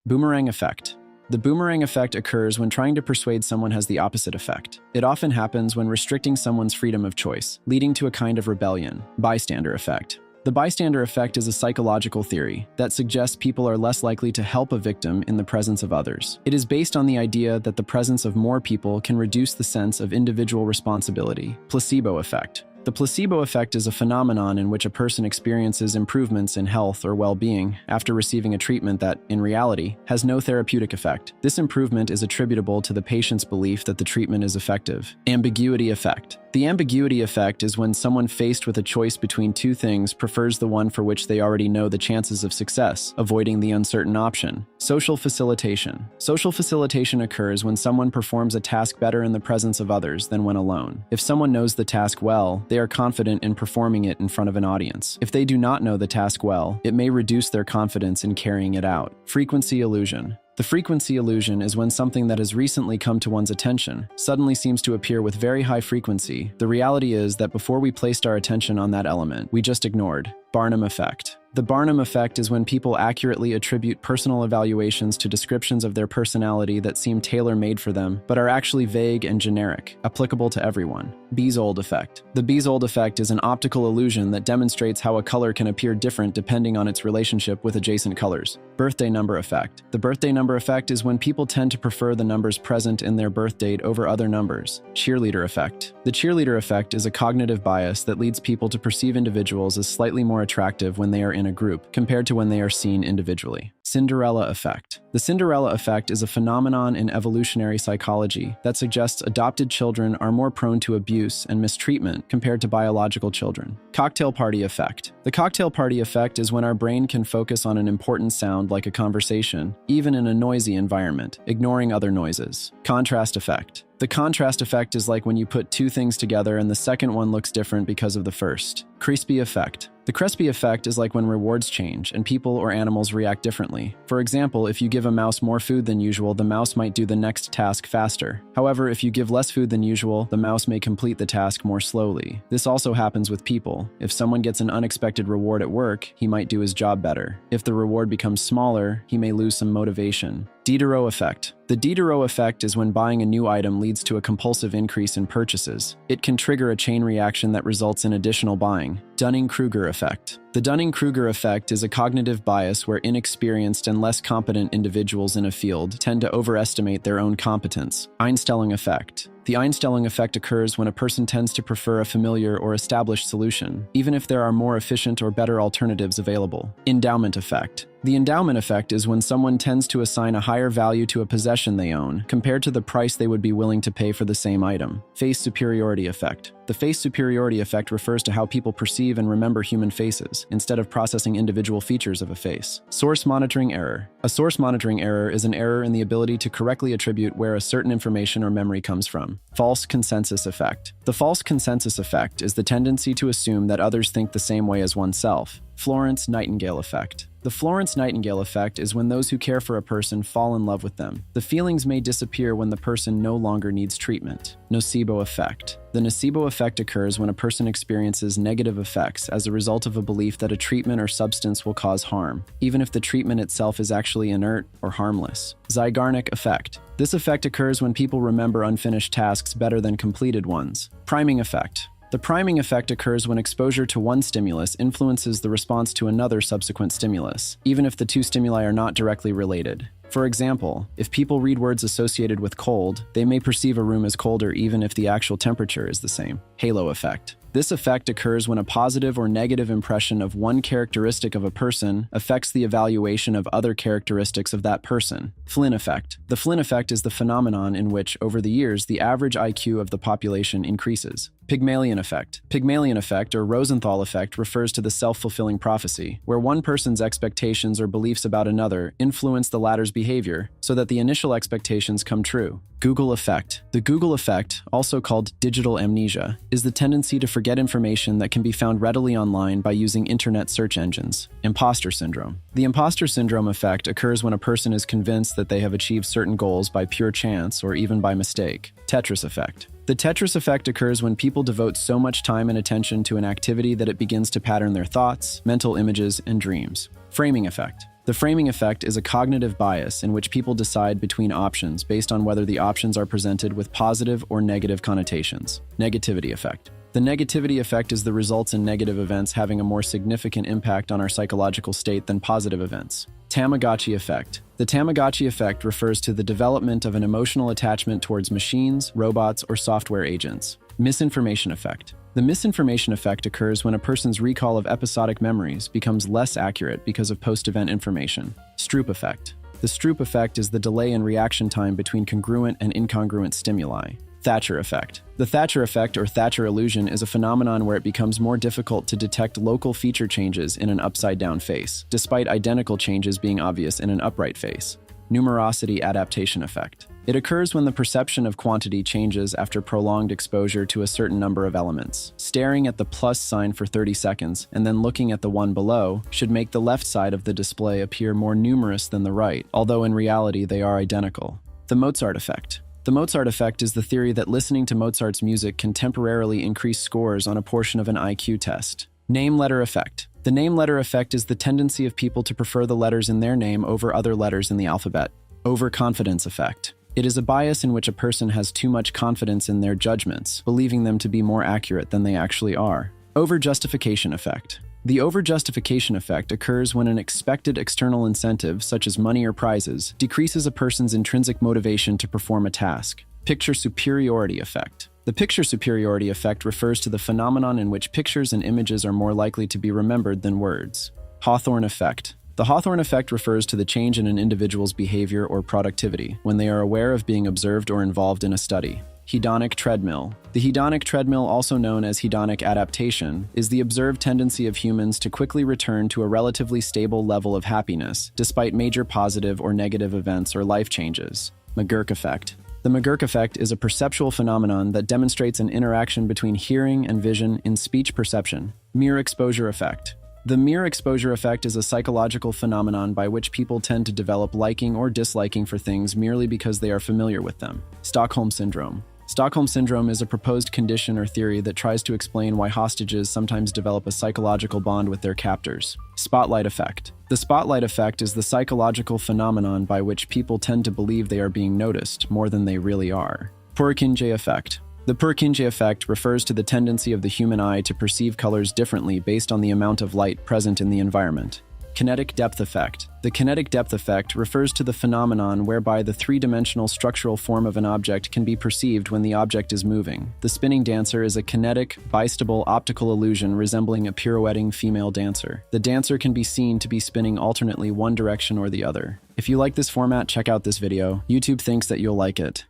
Boomerang effect. The boomerang effect occurs when trying to persuade someone has the opposite effect. It often happens when restricting someone's freedom of choice, leading to a kind of rebellion. Bystander effect. The bystander effect is a psychological theory that suggests people are less likely to help a victim in the presence of others. It is based on the idea that the presence of more people can reduce the sense of individual responsibility. Placebo effect. The placebo effect is a phenomenon in which a person experiences improvements in health or well-being after receiving a treatment that, in reality, has no therapeutic effect. This improvement is attributable to the patient's belief that the treatment is effective. Ambiguity effect. The ambiguity effect is when someone faced with a choice between two things prefers the one for which they already know the chances of success, avoiding the uncertain option. Social facilitation. Social facilitation occurs when someone performs a task better in the presence of others than when alone. If someone knows the task well, they are confident in performing it in front of an audience. If they do not know the task well, it may reduce their confidence in carrying it out. Frequency illusion. The frequency illusion is when something that has recently come to one's attention suddenly seems to appear with very high frequency. The reality is that before we placed our attention on that element, we just ignored. Barnum effect. The Barnum effect is when people accurately attribute personal evaluations to descriptions of their personality that seem tailor-made for them, but are actually vague and generic, applicable to everyone. Bezold effect. The Bezold effect is an optical illusion that demonstrates how a color can appear different depending on its relationship with adjacent colors. Birthday number effect. The birthday number effect is when people tend to prefer the numbers present in their birth date over other numbers. Cheerleader effect. The cheerleader effect is a cognitive bias that leads people to perceive individuals as slightly more attractive when they are in a group compared to when they are seen individually. Cinderella effect. The Cinderella effect is a phenomenon in evolutionary psychology that suggests adopted children are more prone to abuse and mistreatment compared to biological children. Cocktail party effect. The cocktail party effect is when our brain can focus on an important sound like a conversation, even in a noisy environment, ignoring other noises. Contrast effect. The contrast effect is like when you put two things together and the second one looks different because of the first. Crespi effect. The Crespi effect is like when rewards change and people or animals react differently. For example, if you give a mouse more food than usual, the mouse might do the next task faster. However, if you give less food than usual, the mouse may complete the task more slowly. This also happens with people. If someone gets an unexpected reward at work, he might do his job better. If the reward becomes smaller, he may lose some motivation. Diderot effect. The Diderot effect is when buying a new item leads to a compulsive increase in purchases. It can trigger a chain reaction that results in additional buying. Dunning-Kruger effect. The Dunning-Kruger effect is a cognitive bias where inexperienced and less competent individuals in a field tend to overestimate their own competence. Einstellung effect. The Einstellung effect occurs when a person tends to prefer a familiar or established solution, even if there are more efficient or better alternatives available. Endowment effect. The endowment effect is when someone tends to assign a higher value to a possession they own compared to the price they would be willing to pay for the same item. Face superiority effect. The face superiority effect refers to how people perceive and remember human faces, instead of processing individual features of a face. Source monitoring error. A source monitoring error is an error in the ability to correctly attribute where a certain information or memory comes from. False consensus effect. The false consensus effect is the tendency to assume that others think the same way as oneself. Florence nightingale effect. The Florence nightingale effect is when those who care for a person fall in love with them. The feelings may disappear when the person no longer needs treatment. Nocebo effect. The nocebo effect occurs when a person experiences negative effects as a result of a belief that a treatment or substance will cause harm, even if the treatment itself is actually inert or harmless. Zeigarnik effect. This effect occurs when people remember unfinished tasks better than completed ones. Priming effect. The priming effect occurs when exposure to one stimulus influences the response to another subsequent stimulus, even if the two stimuli are not directly related. For example, if people read words associated with cold, they may perceive a room as colder even if the actual temperature is the same. Halo effect. This effect occurs when a positive or negative impression of one characteristic of a person affects the evaluation of other characteristics of that person. Flynn effect. The Flynn effect is the phenomenon in which, over the years, the average IQ of the population increases. Pygmallion effect. Pygmalion effect, or Rosenthal effect, refers to the self-fulfilling prophecy, where one person's expectations or beliefs about another influence the latter's behavior so that the initial expectations come true. Google effect. The Google effect, also called digital amnesia, is the tendency to forget information that can be found readily online by using internet search engines. Impostor syndrome. The impostor syndrome effect occurs when a person is convinced that they have achieved certain goals by pure chance or even by mistake. Tetris effect. The Tetris effect occurs when people devote so much time and attention to an activity that it begins to pattern their thoughts, mental images, and dreams. Framing effect. The framing effect is a cognitive bias in which people decide between options based on whether the options are presented with positive or negative connotations. Negativity effect. The negativity effect is the results in negative events having a more significant impact on our psychological state than positive events. Tamagotchi effect. The Tamagotchi effect refers to the development of an emotional attachment towards machines, robots, or software agents. Misinformation effect. The misinformation effect occurs when a person's recall of episodic memories becomes less accurate because of post-event information. Stroop effect. The Stroop effect is the delay in reaction time between congruent and incongruent stimuli. Thatcher effect. The Thatcher effect or Thatcher illusion is a phenomenon where it becomes more difficult to detect local feature changes in an upside-down face, despite identical changes being obvious in an upright face. Numerosity adaptation effect. It occurs when the perception of quantity changes after prolonged exposure to a certain number of elements. Staring at the plus sign for 30 seconds and then looking at the one below should make the left side of the display appear more numerous than the right, although in reality they are identical. The Mozart effect. The Mozart effect is the theory that listening to Mozart's music can temporarily increase scores on a portion of an IQ test. Name-letter effect. The name-letter effect is the tendency of people to prefer the letters in their name over other letters in the alphabet. Overconfidence effect. It is a bias in which a person has too much confidence in their judgments, believing them to be more accurate than they actually are. Overjustification effect. The overjustification effect occurs when an expected external incentive, such as money or prizes, decreases a person's intrinsic motivation to perform a task. Picture superiority effect. The picture superiority effect refers to the phenomenon in which pictures and images are more likely to be remembered than words. Hawthorne effect. The Hawthorne effect refers to the change in an individual's behavior or productivity when they are aware of being observed or involved in a study. Hedonic treadmill. The hedonic treadmill, also known as hedonic adaptation, is the observed tendency of humans to quickly return to a relatively stable level of happiness, despite major positive or negative events or life changes. McGurk effect. The McGurk effect is a perceptual phenomenon that demonstrates an interaction between hearing and vision in speech perception. Mere exposure effect. The mere exposure effect is a psychological phenomenon by which people tend to develop liking or disliking for things merely because they are familiar with them. Stockholm Syndrome. Stockholm Syndrome is a proposed condition or theory that tries to explain why hostages sometimes develop a psychological bond with their captors. Spotlight effect. The spotlight effect is the psychological phenomenon by which people tend to believe they are being noticed more than they really are. Purkinje effect. The Purkinje effect refers to the tendency of the human eye to perceive colors differently based on the amount of light present in the environment. Kinetic depth effect. The kinetic depth effect refers to the phenomenon whereby the three-dimensional structural form of an object can be perceived when the object is moving. The spinning dancer is a kinetic, bistable optical illusion resembling a pirouetting female dancer. The dancer can be seen to be spinning alternately one direction or the other. If you like this format, check out this video. YouTube thinks that you'll like it.